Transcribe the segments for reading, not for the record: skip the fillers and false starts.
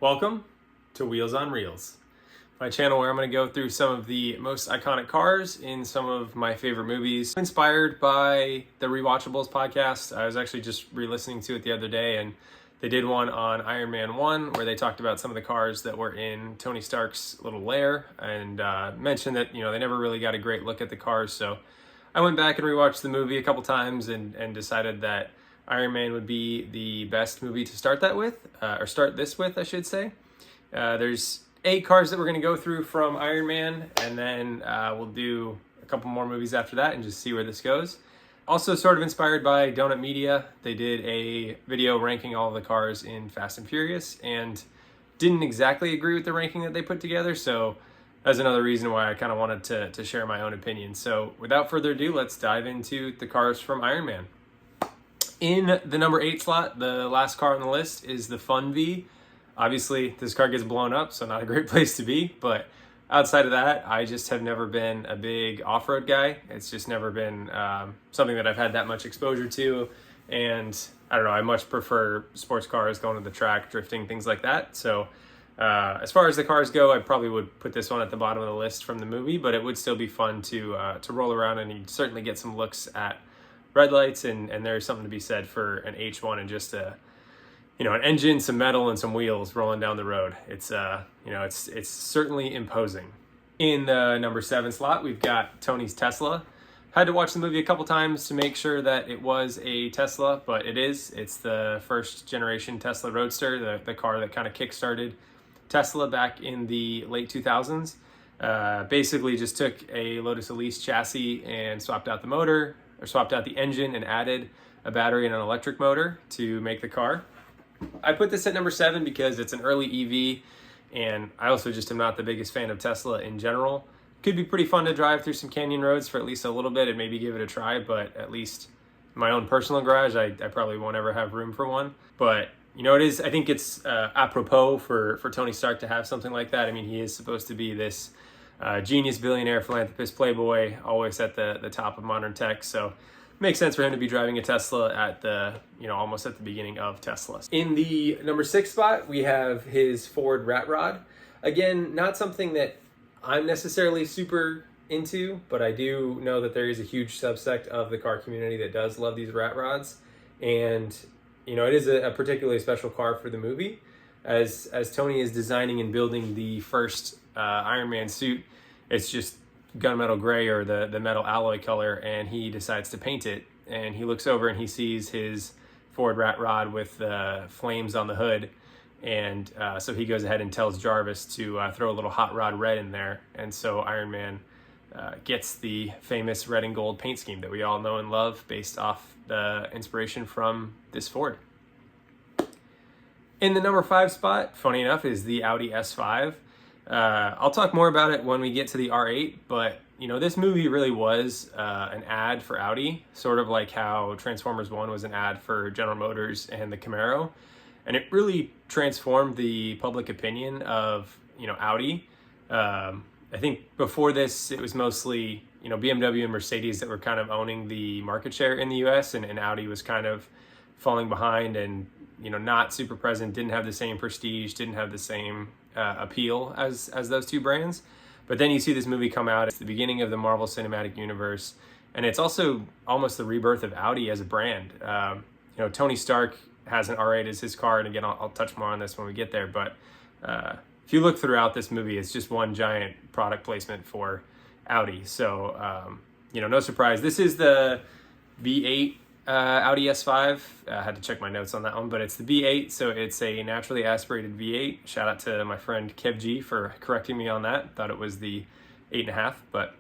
Welcome to Wheels on Reels, my channel where I'm going to go through some of the most iconic cars in some of my favorite movies. Inspired by the Rewatchables podcast. I was actually just re-listening to it the other day, and they did one on Iron Man 1 where they talked about some of the cars that were in Tony Stark's little lair and mentioned that, they never really got a great look at the cars. So I went back and rewatched the movie a couple times and decided that Iron Man would be the best movie to start that with, or start this with, I should say. There's 8 cars that we're going to go through from Iron Man, and then we'll do a couple more movies after that and just see where this goes. Also sort of inspired by Donut Media. They did a video ranking all of the cars in Fast and Furious and didn't exactly agree with the ranking that they put together, so that's another reason why I kind of wanted to share my own opinion. So without further ado, let's dive into the cars from Iron Man. In the number 8 slot, the last car on the list is the Fun V. Obviously, this car gets blown up, so not a great place to be. But outside of that, I just have never been a big off-road guy. It's just never been something that I've had that much exposure to. And I don't know, I much prefer sports cars, going to the track, drifting, things like that. So as far as the cars go, I probably would put this one at the bottom of the list from the movie, but it would still be fun to roll around, and you'd certainly get some looks at red lights, and there's something to be said for an H1 and just an engine, some metal, and some wheels rolling down the road. It's it's certainly imposing. In the number 7 slot, we've got Tony's Tesla. Had to watch the movie a couple times to make sure that it was a Tesla, but it is. It's the first generation Tesla Roadster, the car that kind of kickstarted Tesla back in the late 2000s. Basically just took a Lotus Elise chassis and swapped out the motor, or swapped out the engine and added a battery and an electric motor to make the car. I put this at number 7 because it's an early EV, and I also just am not the biggest fan of Tesla in general. Could be pretty fun to drive through some canyon roads for at least a little bit and maybe give it a try, but at least in my own personal garage, I probably won't ever have room for one. But it is, I think it's apropos for Tony Stark to have something like that. I mean, he is supposed to be this genius, billionaire, philanthropist, playboy, always at the top of modern tech. So it makes sense for him to be driving a Tesla at the, almost at the beginning of Tesla. In the number 6 spot, we have his Ford Rat Rod. Again, not something that I'm necessarily super into, but I do know that there is a huge subsect of the car community that does love these rat rods. And, it is a particularly special car for the movie. As Tony is designing and building the first Iron Man suit, it's just gunmetal gray, or the metal alloy color, and he decides to paint it. And he looks over and he sees his Ford Rat Rod with flames on the hood. And so he goes ahead and tells Jarvis to throw a little hot rod red in there. And so Iron Man gets the famous red and gold paint scheme that we all know and love, based off the inspiration from this Ford. In the number 5 spot, funny enough, is the Audi S5. I'll talk more about it when we get to the R8, but this movie really was an ad for Audi, sort of like how Transformers 1 was an ad for General Motors and the Camaro. And it really transformed the public opinion of, Audi. I think before this, it was mostly, BMW and Mercedes that were kind of owning the market share in the US, and Audi was kind of falling behind and, not super present, didn't have the same prestige, didn't have the same appeal as those two brands. But then you see this movie come out, it's the beginning of the Marvel Cinematic Universe, and it's also almost the rebirth of Audi as a brand. Tony Stark has an R8 as his car, and again, I'll touch more on this when we get there, but if you look throughout this movie, it's just one giant product placement for Audi. So, no surprise. This is the V8 Audi S5. I had to check my notes on that one, but it's the V8, so it's a naturally aspirated V8. Shout out to my friend Kev G for correcting me on that. Thought it was the 8.5, but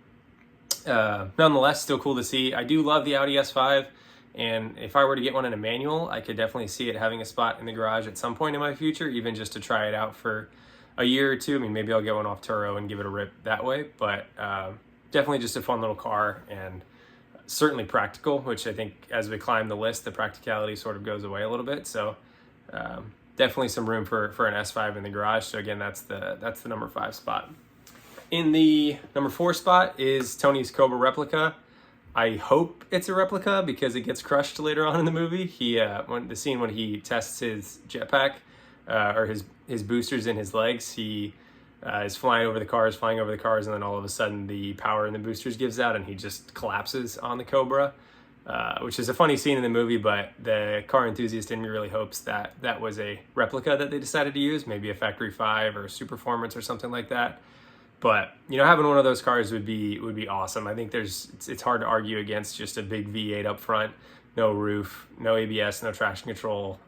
nonetheless, still cool to see. I do love the Audi S5, and if I were to get one in a manual, I could definitely see it having a spot in the garage at some point in my future, even just to try it out for a year or two. I mean, maybe I'll get one off Turo and give it a rip that way, but definitely just a fun little car, and certainly practical, which I think as we climb the list, the practicality sort of goes away a little bit. So definitely some room for an S5 in the garage. So again, that's the number 5 spot. In the number 4 spot is Tony's Cobra replica. I hope it's a replica because it gets crushed later on in the movie. The scene when he tests his jetpack, or his his boosters in his legs. He is flying over the cars, and then all of a sudden the power in the boosters gives out and he just collapses on the Cobra, which is a funny scene in the movie, but the car enthusiast in me really hopes that that was a replica that they decided to use, maybe a Factory 5 or Superformance or something like that. But, you know, having one of those cars would be awesome. I think it's hard to argue against just a big V8 up front, no roof, no ABS, no traction control,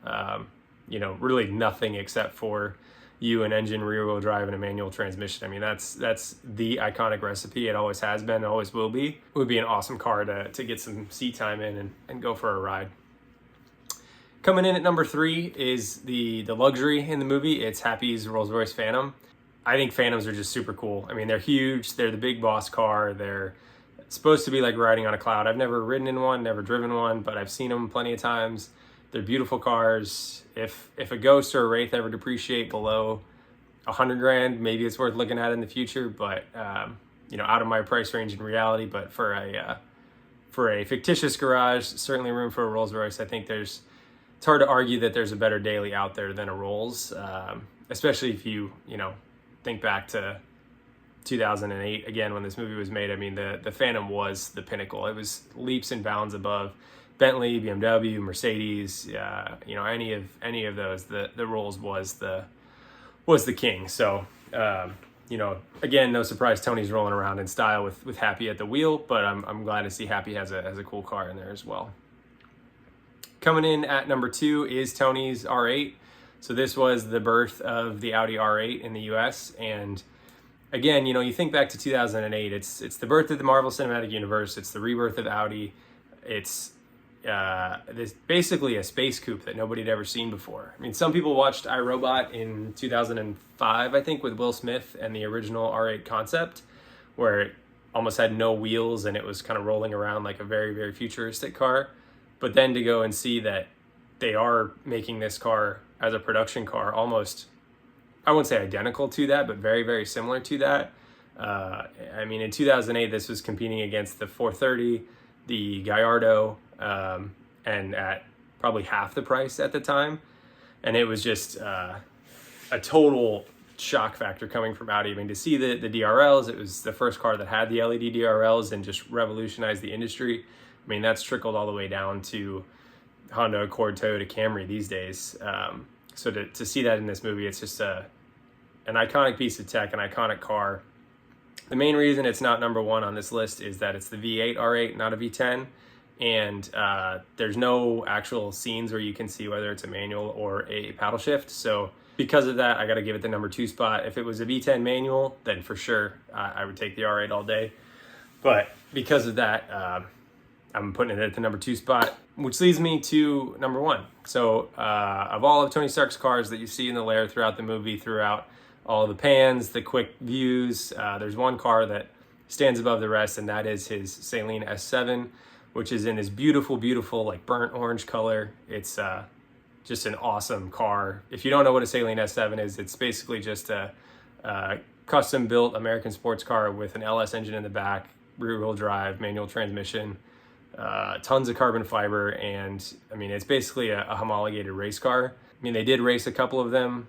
you know, really nothing except for an engine, rear wheel drive, and a manual transmission. I mean, that's the iconic recipe. It always has been, always will be. It would be an awesome car to get some seat time in and go for a ride. Coming in at number 3 is the luxury in the movie. It's Happy's Rolls-Royce Phantom. I think Phantoms are just super cool. I mean, they're huge. They're the big boss car. They're supposed to be like riding on a cloud. I've never ridden in one, never driven one, but I've seen them plenty of times. They're beautiful cars. If a Ghost or a Wraith ever depreciate below $100,000, maybe it's worth looking at in the future. But you know, out of my price range in reality. But for a fictitious garage, certainly room for a Rolls Royce. I think it's hard to argue that there's a better daily out there than a Rolls, especially if you know, think back to 2008 again when this movie was made. I mean, the Phantom was the pinnacle. It was leaps and bounds above Bentley, BMW, Mercedes, you know, any of those. The Rolls was the king. So you know, again, no surprise Tony's rolling around in style with Happy at the wheel, but I'm glad to see Happy has a cool car in there as well. Coming in at number 2 is Tony's R8. So this was the birth of the Audi R8 in the US, and again, you know, you think back to 2008, it's the birth of the Marvel Cinematic Universe, it's the rebirth of Audi, it's this basically a space coupe that nobody had ever seen before. I mean, some people watched iRobot in 2005, I think, with Will Smith and the original R8 concept, where it almost had no wheels and it was kind of rolling around like a very, very futuristic car. But then to go and see that they are making this car as a production car, almost, I wouldn't say identical to that, but very, very similar to that. I mean, in 2008, this was competing against the 430, the Gallardo, and at probably half the price at the time. And it was just a total shock factor coming from Audi. I mean, to see the DRLs, it was the first car that had the LED DRLs and just revolutionized the industry. I mean, that's trickled all the way down to Honda Accord, Toyota Camry these days. So to see that in this movie, it's just an iconic piece of tech, an iconic car. The main reason it's not number 1 on this list is that it's the V8 R8, not a V10. And there's no actual scenes where you can see whether it's a manual or a paddle shift. So because of that, I got to give it the number 2 spot. If it was a V10 manual, then for sure I would take the R8 all day. But because of that, I'm putting it at the number 2 spot, which leads me to number 1. So of all of Tony Stark's cars that you see in the lair throughout the movie, throughout all the pans, the quick views, there's one car that stands above the rest, and that is his Saleen S7, which is in this beautiful, beautiful, like burnt orange color. It's just an awesome car. If you don't know what a Saleen S7 is, it's basically just a custom-built American sports car with an LS engine in the back, rear-wheel drive, manual transmission, tons of carbon fiber, and I mean, it's basically a homologated race car. I mean, they did race a couple of them.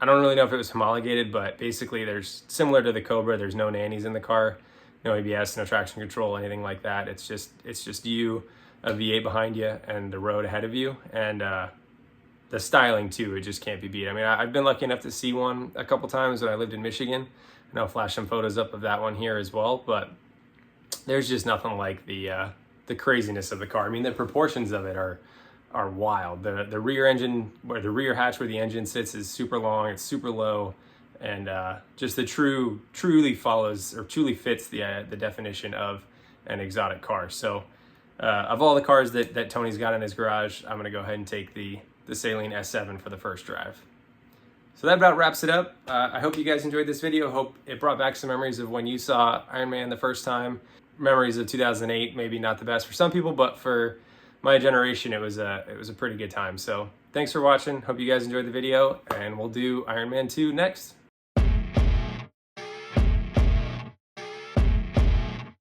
I don't really know if it was homologated, but basically there's, similar to the Cobra, there's no nannies in the car, no ABS, no traction control, anything like that. It's just you, a V8 behind you, and the road ahead of you, and the styling too, it just can't be beat. I mean, I've been lucky enough to see one a couple times when I lived in Michigan, and I'll flash some photos up of that one here as well, but there's just nothing like the craziness of the car. I mean, the proportions of it are wild. The rear engine, where the rear hatch where the engine sits, is super long, it's super low, and just the truly follows or truly fits the definition of an exotic car. So of all the cars that Tony's got in his garage, I'm gonna go ahead and take the Saleen S7 for the first drive. So that about wraps it up. I hope you guys enjoyed this video. Hope it brought back some memories of when you saw Iron Man the first time. Memories of 2008, maybe not the best for some people, but for my generation, it was a pretty good time. So thanks for watching. Hope you guys enjoyed the video, and we'll do Iron Man 2 next.